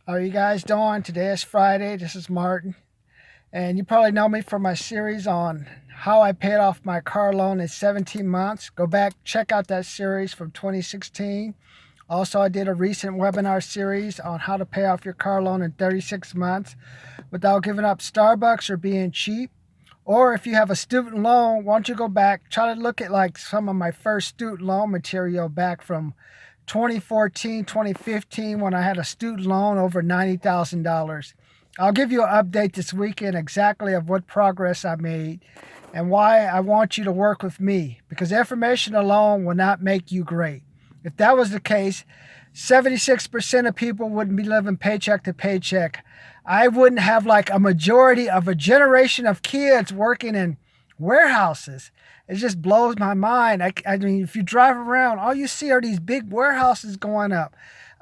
How are you guys doing? Today is Friday. This is Martin. And you probably know me from my series on how I paid off my car loan in 17 months. Go back, check out that series from 2016. Also, I did a recent webinar series on how to pay off your car loan in 36 months without giving up Starbucks or being cheap. Or if you have a student loan, why don't you go back, try to look at like some of my first student loan material back from 2014, 2015 when I had a student loan over $90,000. I'll give you an update this weekend exactly of what progress I made and why I want you to work with me, because information alone will not make you great. If that was the case, 76% of people wouldn't be living paycheck to paycheck. I wouldn't have like a majority of a generation of kids working in warehouses. It just blows my mind. I mean, if you drive around, all you see are these big warehouses going up.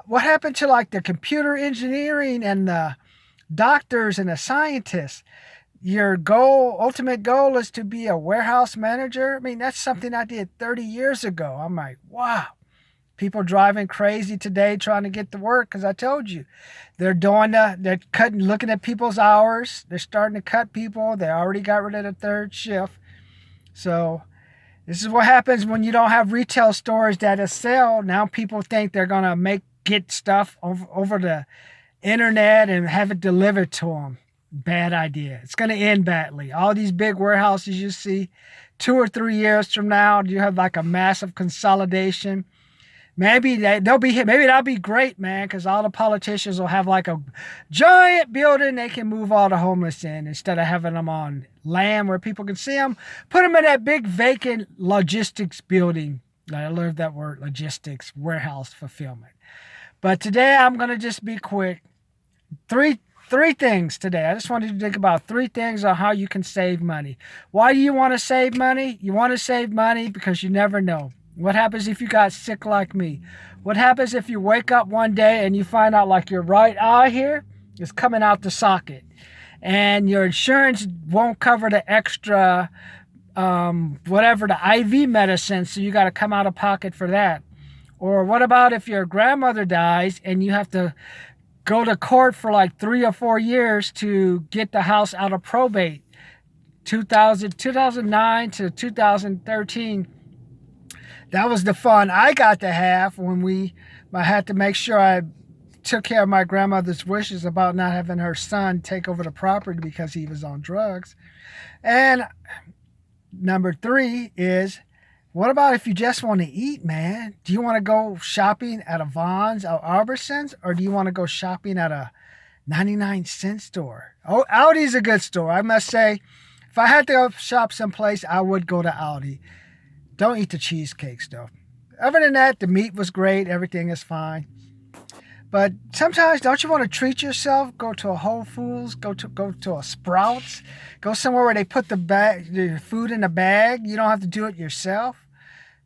What happened to like the computer engineering and the doctors and the scientists? Your goal, ultimate goal is to be a warehouse manager. I mean, that's something I did 30 years ago. I'm like, wow. People driving crazy today trying to get to work because I told you they're cutting, looking at people's hours. They're starting to cut people. They already got rid of the third shift. So this is what happens when you don't have retail stores that sell. Now people think they're gonna get stuff over the internet and have it delivered to them. Bad idea. It's gonna end badly. All these big warehouses you see, 2 or 3 years from now, you have like a massive consolidation. Maybe they'll be here. Maybe that'll be great, man, because all the politicians will have like a giant building they can move all the homeless in instead of having them on land where people can see them. Put them in that big vacant logistics building. I love that word, logistics, warehouse fulfillment. But today I'm going to just be quick. Three things today. I just wanted you to think about 3 things on how you can save money. Why do you want to save money? You want to save money because you never know. What happens if you got sick like me? What happens if you wake up one day and you find out like your right eye here is coming out the socket and your insurance won't cover the extra, whatever, the IV medicine, so you got to come out of pocket for that? Or what about if your grandmother dies and you have to go to court for like 3 or 4 years to get the house out of probate? 2009 to 2013. That was the fun I got to have when I had to make sure I took care of my grandmother's wishes about not having her son take over the property because he was on drugs. And number 3 is, what about if you just want to eat, man? Do you want to go shopping at a Vons or Albertsons, or do you want to go shopping at a 99-cent store? Oh, Aldi's a good store. I must say, if I had to go shop someplace, I would go to Aldi. Don't eat the cheesecakes, though. Other than that, the meat was great. Everything is fine. But sometimes, don't you want to treat yourself? Go to a Whole Foods. Go to a Sprouts. Go somewhere where they put the food in a bag. You don't have to do it yourself.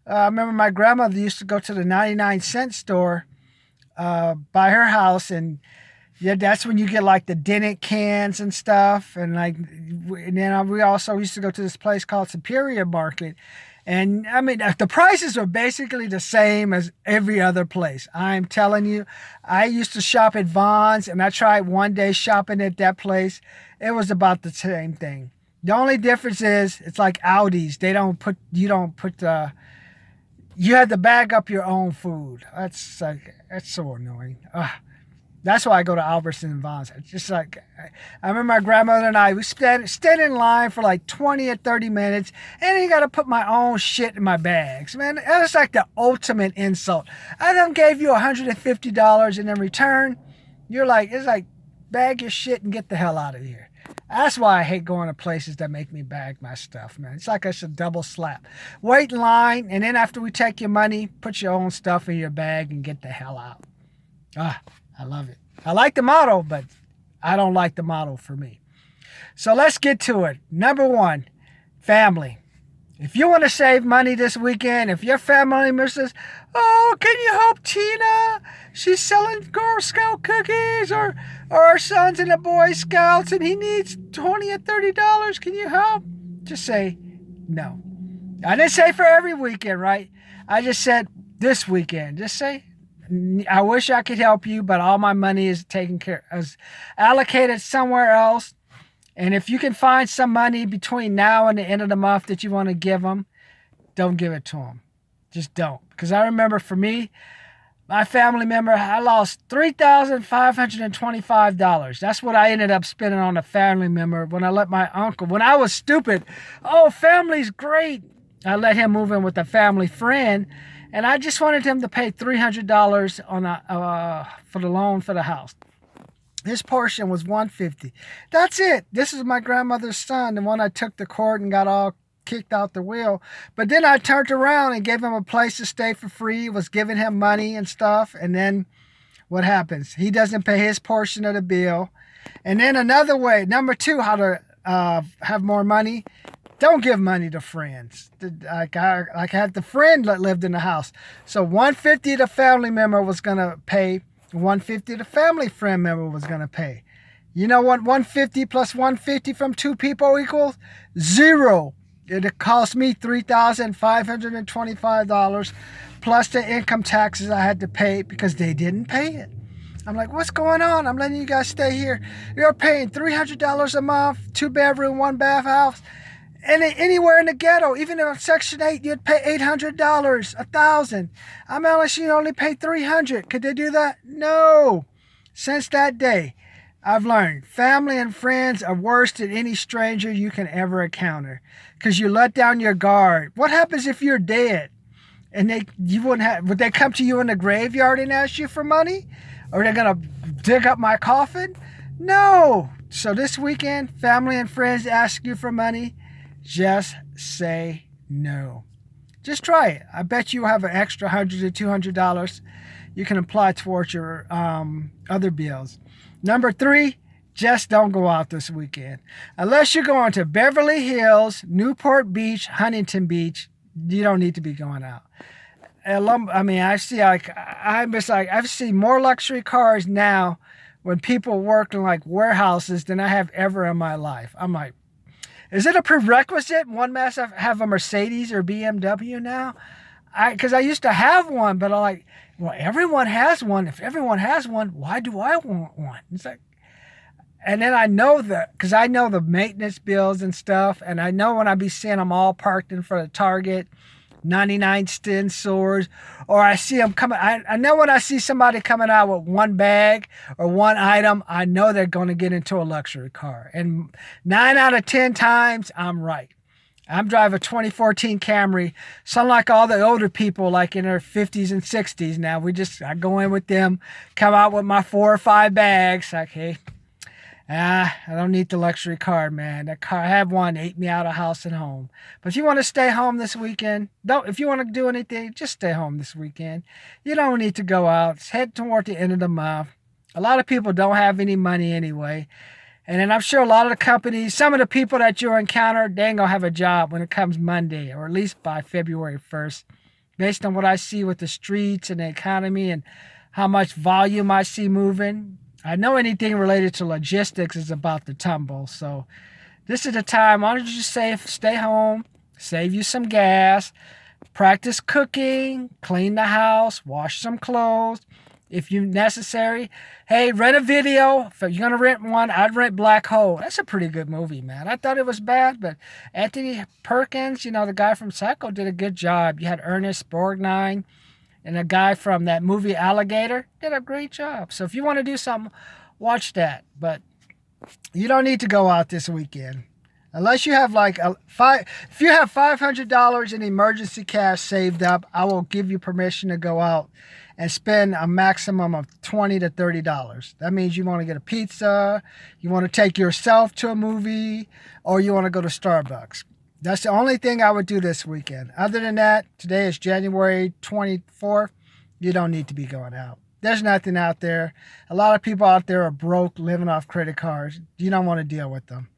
I remember my grandmother used to go to the 99-cent store by her house, and yeah, that's when you get like the Dennett cans and stuff. And then we also used to go to this place called Superior Market. And I mean, the prices were basically the same as every other place. I'm telling you, I used to shop at Vons, and I tried one day shopping at that place. It was about the same thing. The only difference is it's like Aldi's. You had to bag up your own food. That's so annoying. That's why I go to Albertsons and Vons. It's just like, I remember my grandmother and we stood in line for like 20 or 30 minutes, and then you got to put my own shit in my bags. Man, that's like the ultimate insult. I done gave you $150, and in return, it's like, bag your shit and get the hell out of here. That's why I hate going to places that make me bag my stuff, man. It's like it's a double slap. Wait in line, and then after we take your money, put your own stuff in your bag and get the hell out. I love it. I like the motto, but I don't like the motto for me. So let's get to it. Number 1, family. If you want to save money this weekend, if your family member says, "Oh, can you help Tina? She's selling Girl Scout cookies, or our son's in the Boy Scouts and he needs $20 or $30. Can you help?" Just say no. I didn't say for every weekend, right? I just said this weekend. Just say I wish I could help you, but all my money is allocated somewhere else. And if you can find some money between now and the end of the month that you want to give them, don't give it to them. Just don't. Because I remember for me, my family member, I lost $3,525. That's what I ended up spending on a family member when I let my uncle, when I was stupid, oh, family's great. I let him move in with a family friend, and I just wanted him to pay $300 for the loan for the house. His portion was $150. That's it. This is my grandmother's son, the one I took to court and got all kicked out the will. But then I turned around and gave him a place to stay for free, was giving him money and stuff. And then what happens? He doesn't pay his portion of the bill. And then another way, number two, how to have more money. Don't give money to friends. Like I had the friend that lived in the house. So $150 the family member was going to pay. $150 the family friend member was going to pay. You know what $150 plus $150 from two people equals? $0. It cost me $3,525 plus the income taxes I had to pay because they didn't pay it. I'm like, what's going on? I'm letting you guys stay here. You're paying $300 a month, 2-bedroom, 1-bath house. And anywhere in the ghetto, even in Section 8, you'd pay $800, $1,000. I'm LSU, you only pay $300. Could they do that? No. Since that day, I've learned family and friends are worse than any stranger you can ever encounter because you let down your guard. What happens if you're dead and would they come to you in the graveyard and ask you for money? Or they're going to dig up my coffin? No. So this weekend, family and friends ask you for money. Just say no. Just try it. I bet you have an extra $100 to $200 you can apply towards your other bills. Number 3, just don't go out this weekend. Unless you're going to Beverly Hills, Newport Beach, Huntington Beach, you don't need to be going out. I've seen more luxury cars now when people work in like warehouses than I have ever in my life. I'm like, is it a prerequisite one must have a Mercedes or BMW now? Because I used to have one, but I'm like, well, everyone has one. If everyone has one, why do I want one? It's like, and then I know because I know the maintenance bills and stuff, and I know when I be seeing them all parked in front of Target, 99 cent stores, or I see them coming. I know when I see somebody coming out with one bag or one item, I know they're going to get into a luxury car. And 9 out of 10 times, I'm right. I'm driving a 2014 Camry. So unlike all the older people, like in their 50s and 60s now, I go in with them, come out with my 4 or 5 bags. Like, hey, I don't need the luxury car, man. That car, I have one, ate me out of house and home. But if you want to stay home this weekend, if you want to do anything, just stay home this weekend. You don't need to go out. It's head toward the end of the month. A lot of people don't have any money anyway. And then I'm sure a lot of the companies, some of the people that you encounter, they ain't going to have a job when it comes Monday, or at least by February 1st, based on what I see with the streets and the economy and how much volume I see moving. I know anything related to logistics is about to tumble. So this is the time. Why don't you just stay home, save you some gas, practice cooking, clean the house, wash some clothes. If you necessary, hey, rent a video. If you're going to rent one, I'd rent Black Hole. That's a pretty good movie, man. I thought it was bad, but Anthony Perkins, the guy from Psycho, did a good job. You had Ernest Borgnine and a guy from that movie Alligator did a great job. So if you want to do something, watch that. But you don't need to go out this weekend. Unless you have if you have $500 in emergency cash saved up, I will give you permission to go out and spend a maximum of $20 to $30. That means you want to get a pizza, you want to take yourself to a movie, or you want to go to Starbucks. That's the only thing I would do this weekend. Other than that, today is January 24th. You don't need to be going out. There's nothing out there. A lot of people out there are broke, living off credit cards. You don't want to deal with them.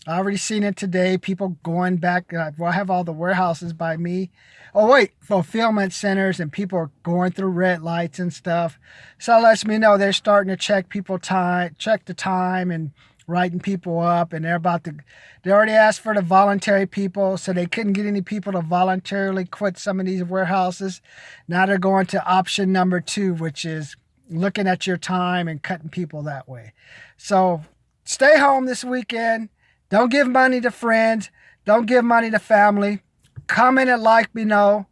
I already seen it today. People going back. I have all the warehouses by me. Oh, wait, fulfillment centers, and people are going through red lights and stuff. So it lets me know they're starting to check the time and writing people up, and they already asked for the voluntary people, so they couldn't get any people to voluntarily quit some of these warehouses. Now they're going to option number 2, which is looking at your time and cutting people that way. So stay home this weekend. Don't give money to friends. Don't give money to family. Comment and like me below,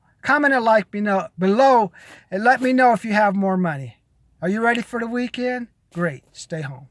and let me know if you have more money. Are you ready for the weekend? Great. Stay home.